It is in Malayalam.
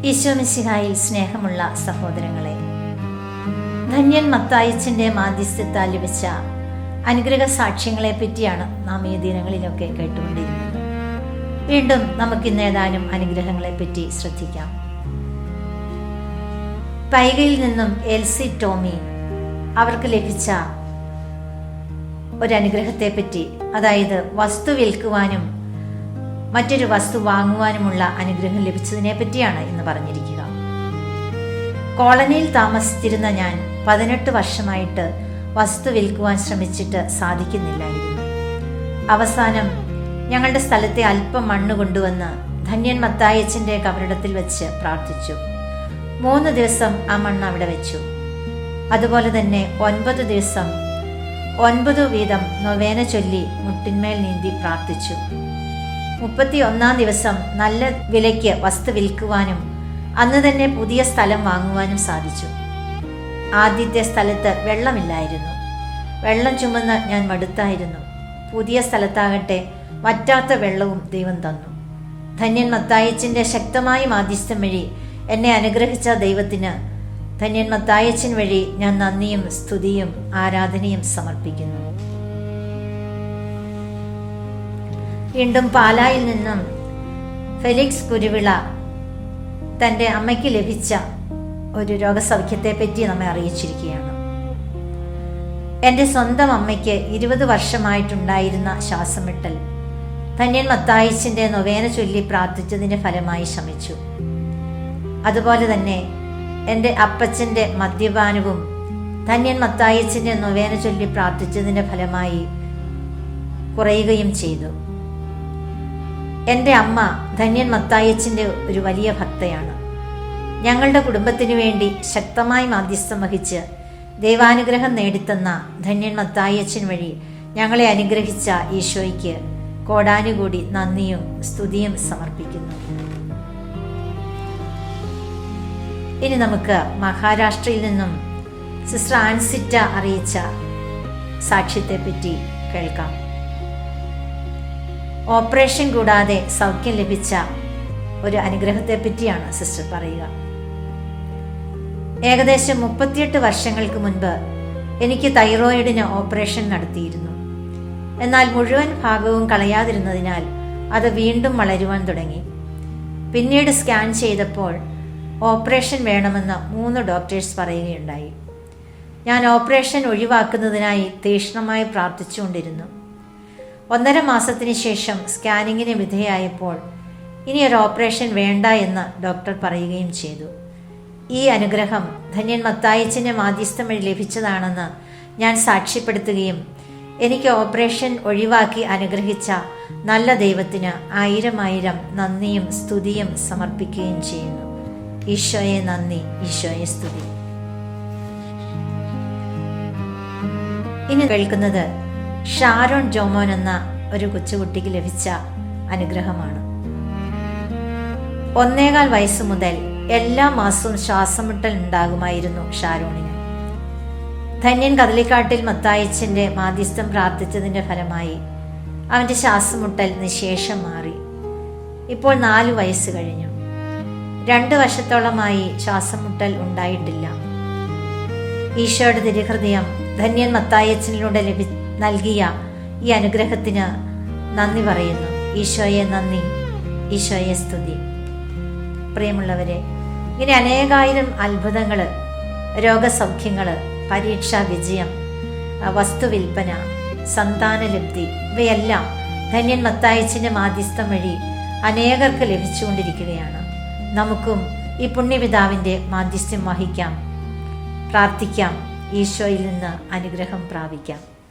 ഈശോ മിശിഹായിൽ സ്നേഹമുള്ള സഹോദരങ്ങളെ, ധന്യൻ മത്തായിച്ചൻ്റെ മാധ്യസ്ഥത്താൽ ലഭിച്ച അനുഗ്രഹ സാക്ഷ്യങ്ങളെ പറ്റിയാണ് നാം ഈ ദിനങ്ങളിലൊക്കെ കേട്ടുകൊണ്ടിരുന്നത്. വീണ്ടും നമുക്കിന്ന് ഏതാനും അനുഗ്രഹങ്ങളെ പറ്റി ശ്രദ്ധിക്കാം. പൈകയിൽ നിന്നും എൽസി ടോമി അവർക്ക് ലഭിച്ച ഒരനുഗ്രഹത്തെ പറ്റി, അതായത് വസ്തു വിൽക്കുവാനും മറ്റൊരു വസ്തു വാങ്ങുവാനുമുള്ള അനുഗ്രഹം ലഭിച്ചതിനെ പറ്റിയാണ് ഇന്ന് പറഞ്ഞിരിക്കുക. കോളനിയിൽ താമസിച്ചിരുന്ന ഞാൻ 18 വർഷമായിട്ട് വസ്തു വിൽക്കുവാൻ ശ്രമിച്ചിട്ട് സാധിക്കുന്നില്ലായിരുന്നു. അവസാനം ഞങ്ങളുടെ സ്ഥലത്തെ അല്പം മണ്ണ് കൊണ്ടുവന്ന് ധന്യൻ മത്തായിച്ചൻ്റെ കബറിടത്തിൽ വെച്ച് പ്രാർത്ഥിച്ചു. 3 ദിവസം ആ മണ്ണ് അവിടെ വെച്ചു. അതുപോലെ തന്നെ 9 ദിവസം 9 വീതം നൊവേന ചൊല്ലി മുട്ടിന്മേൽ നീന്തി പ്രാർത്ഥിച്ചു. 31-ാം ദിവസം നല്ല വിലയ്ക്ക് വസ്തു വിൽക്കുവാനും അന്ന് തന്നെ പുതിയ സ്ഥലം വാങ്ങുവാനും സാധിച്ചു. ആദ്യത്തെ സ്ഥലത്ത് വെള്ളമില്ലായിരുന്നു. വെള്ളം ചുമന്ന് ഞാൻ മടുത്തായിരുന്നു. പുതിയ സ്ഥലത്താകട്ടെ വറ്റാത്ത വെള്ളവും ദൈവം തന്നു. ധന്യൻ മത്തായിച്ചൻ്റെ ശക്തമായ മാധ്യസ്ഥം വഴി എന്നെ അനുഗ്രഹിച്ച ദൈവത്തിന് ധന്യൻ മത്തായിച്ചൻ വഴി ഞാൻ നന്ദിയും സ്തുതിയും ആരാധനയും സമർപ്പിക്കുന്നു. വീണ്ടും പാലായിൽ നിന്നും ഫെലിക്സ് കുരുവിള തൻ്റെ അമ്മയ്ക്ക് ലഭിച്ച ഒരു രോഗസൗഖ്യത്തെ പറ്റി നമ്മെ അറിയിച്ചിരിക്കുകയാണ്. എൻ്റെ സ്വന്തം അമ്മയ്ക്ക് 20 വർഷമായിട്ടുണ്ടായിരുന്ന ശ്വാസം വിട്ടൽ ധന്യൻ മത്തായിച്ചൻ്റെ നൊവേന ചൊല്ലി പ്രാർത്ഥിച്ചതിൻ്റെ ഫലമായി ശമിച്ചു. അതുപോലെ തന്നെ എൻ്റെ അപ്പച്ചൻ്റെ മദ്യപാനവും ധന്യൻ മത്തായിച്ചൻ്റെ നൊവേന ചൊല്ലി പ്രാർത്ഥിച്ചതിൻ്റെ ഫലമായി കുറയുകയും ചെയ്തു. എൻ്റെ അമ്മ ധന്യൻ മത്തായിച്ചൻ്റെ ഒരു വലിയ ഭക്തയാണ്. ഞങ്ങളുടെ കുടുംബത്തിനു വേണ്ടി ശക്തമായി മാധ്യസ്ഥം വഹിച്ച് ദൈവാനുഗ്രഹം നേടിത്തന്ന ധന്യൻ മത്തായിച്ചൻ വഴി ഞങ്ങളെ അനുഗ്രഹിച്ച ഈശോയ്ക്ക് കോടാനുകൂടി നന്ദിയും സ്തുതിയും സമർപ്പിക്കുന്നു. ഇനി നമുക്ക് മഹാരാഷ്ട്രയിൽ നിന്നും സിസ്റ്റർ ആൻസിറ്റ അറിയിച്ച സാക്ഷ്യത്തെ പറ്റി കേൾക്കാം. ഓപ്പറേഷൻ കൂടാതെ സൗഖ്യം ലഭിച്ച ഒരു അനുഗ്രഹത്തെ പറ്റിയാണ് സിസ്റ്റർ പറയുക. ഏകദേശം 38 വർഷങ്ങൾക്ക് മുൻപ് എനിക്ക് തൈറോയിഡിന് ഓപ്പറേഷൻ നടത്തിയിരുന്നു. എന്നാൽ മുഴുവൻ ഭാഗവും കളയാതിരുന്നതിനാൽ അത് വീണ്ടും വളരുവാൻ തുടങ്ങി. പിന്നീട് സ്കാൻ ചെയ്തപ്പോൾ ഓപ്പറേഷൻ വേണമെന്ന് 3 ഡോക്ടേഴ്സ് പറയുകയുണ്ടായി. ഞാൻ ഓപ്പറേഷൻ ഒഴിവാക്കുന്നതിനായി തീക്ഷ്ണമായി പ്രാർത്ഥിച്ചുകൊണ്ടിരുന്നു. 1.5 മാസത്തിന് ശേഷം സ്കാനിങ്ങിന് വിധേയമായപ്പോൾ ഇനി ഒരു ഓപ്പറേഷൻ വേണ്ട എന്ന് ഡോക്ടർ പറയുകയും ചെയ്തു. ഈ അനുഗ്രഹം ധന്യൻ മത്തായിച്ചൻ്റെ മാധ്യസ്ഥം വഴി ലഭിച്ചതാണെന്ന് ഞാൻ സാക്ഷ്യപ്പെടുത്തുകയും എനിക്ക് ഓപ്പറേഷൻ ഒഴിവാക്കി അനുഗ്രഹിച്ച നല്ല ദൈവത്തിന് 1000 നന്ദിയും സ്തുതിയും സമർപ്പിക്കുകയും ചെയ്യുന്നു. ഈശോയെ നന്ദി, ഈശോയെ സ്തുതി. ഇനി കേൾക്കുന്നത് ഷാരോൺ ജോമോൻ എന്ന ഒരു കൊച്ചുകുട്ടിക്ക് ലഭിച്ച അനുഗ്രഹമാണ്. 1.25 വയസ്സ് മുതൽ എല്ലാ മാസവും ശ്വാസമുട്ടൽ ഉണ്ടാകുമായിരുന്നു ഷാരോണിന്. ധന്യൻ കദളിക്കാട്ടിൽ മത്തായിച്ചൻ്റെ മാധ്യസ്ഥം പ്രാർത്ഥിച്ചതിൻ്റെ ഫലമായി അവൻ്റെ ശ്വാസമുട്ടൽ നിശേഷം മാറി. ഇപ്പോൾ 4 വയസ്സ് കഴിഞ്ഞു. 2 വർഷത്തോളമായി ശ്വാസമുട്ടൽ ഉണ്ടായിട്ടില്ല. ഈശോയുടെ തിരുഹൃദയം ധന്യൻ മത്തായിച്ചനിലൂടെ നൽകിയ ഈ അനുഗ്രഹത്തിന് നന്ദി പറയുന്നു. ഈശോയെ നന്ദി, ഈശോയെ സ്തുതി. പ്രിയമുള്ളവരെ, ഇങ്ങനെ അനേകായിരം അത്ഭുതങ്ങൾ, രോഗസൗഖ്യങ്ങൾ, പരീക്ഷാ വിജയം, വസ്തുവിൽപ്പന, സന്താനലബ്ധി, ഇവയെല്ലാം ധന്യൻ മത്തായിച്ചൻ്റെ മാധ്യസ്ഥം വഴി അനേകർക്ക് ലഭിച്ചുകൊണ്ടിരിക്കുകയാണ്. നമുക്കും ഈ പുണ്യപിതാവിൻ്റെ മാധ്യസ്ഥ്യം വഹിക്കാം, പ്രാർത്ഥിക്കാം, ഈശോയിൽ നിന്ന് അനുഗ്രഹം പ്രാപിക്കാം.